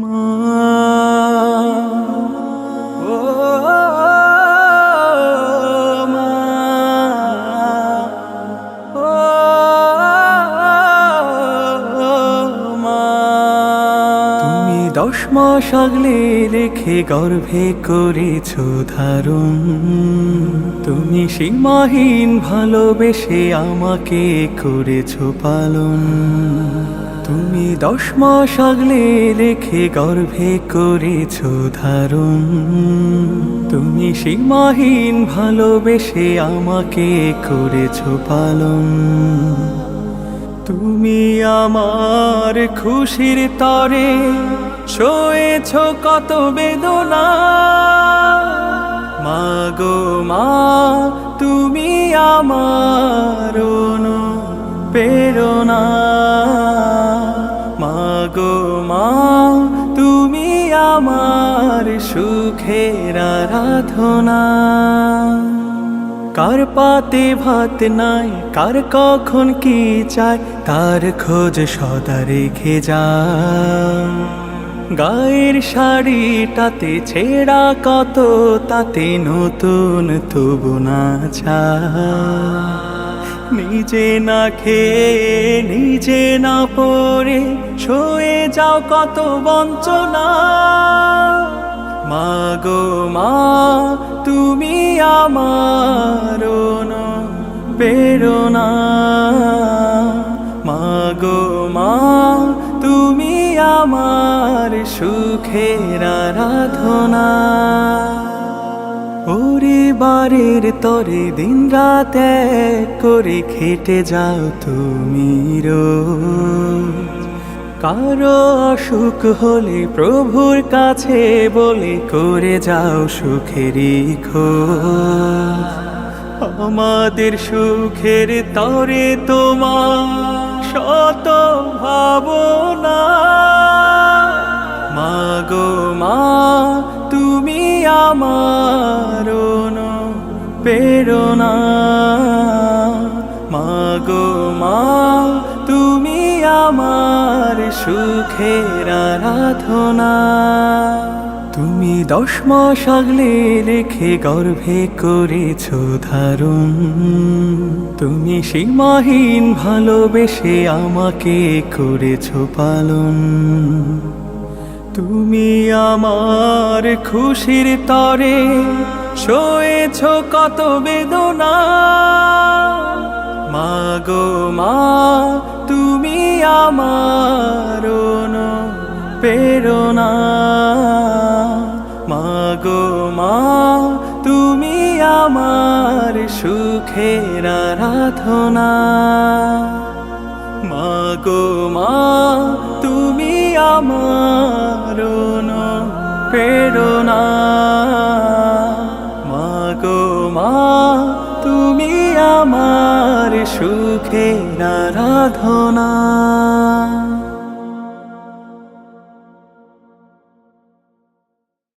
মা ও মা ও মা তুমি 10 মাস আগলে রেখে গর্ভে করেছো ধারণ। তুমি সীমাহীন ভালোবেসে আমাকে করেছো পালন। তুমি 10 মাস আগলে রেখে গর্ভে করেছো ধারণ। তুমি সীমাহীন ভালোবেসে আমাকে করেছো পালন। তুমি আমার খুশির তরে সয়েছো কত বেদনা। মা গো মা তুমি আমার অনুপ্রেরণা। মা গো মা তুমি আমার সুখের আরাধনা। কার পাতে ভাত নাই, কার কখন কি চাই, তার খোঁজ সদা রেখে যাও। গায়ের শাড়িটাতে ছেঁড়া কত, তাতে নতুন তবু না চাই। নিজে না খেয়ে নিজে না পরে সয়ে যাও কত বঞ্চনা। মা গো মা তুমি আমার অনুপ্রেরণা। মা গো মা তুমি আমার সুখের আরাধনা। পরিবারের তরে দিন রাত এক করে খেটে যাও তুমি রোজ। কারো অসুখ হলে প্রভুর কাছে বলে করে যাও সুখেরই খোঁজ। আমাদের সুখের তরে তোমার শত ভাবনা। মা গো মা তুমি আমার অনুপ্রেরণা। মা গো মা তুমি আমার সুখের আরাধনা। তুমি 10 মাস আগলে রেখে গর্ভে করেছো ধারণ। তুমি সীমাহীন ভালোবেসে আমাকে করেছো পালন। তুমি আমার খুশির তরে সয়েছো কত বেদনা। মা গো মা তুমি আমার অনুপ্রেরণা। মা গো মা তুমি আমার সুখের আরাধনা। মা গো মা তুমি আমার অনুপ্রেরণা। মা গো মা তুমি আমার সুখের আরাধনা।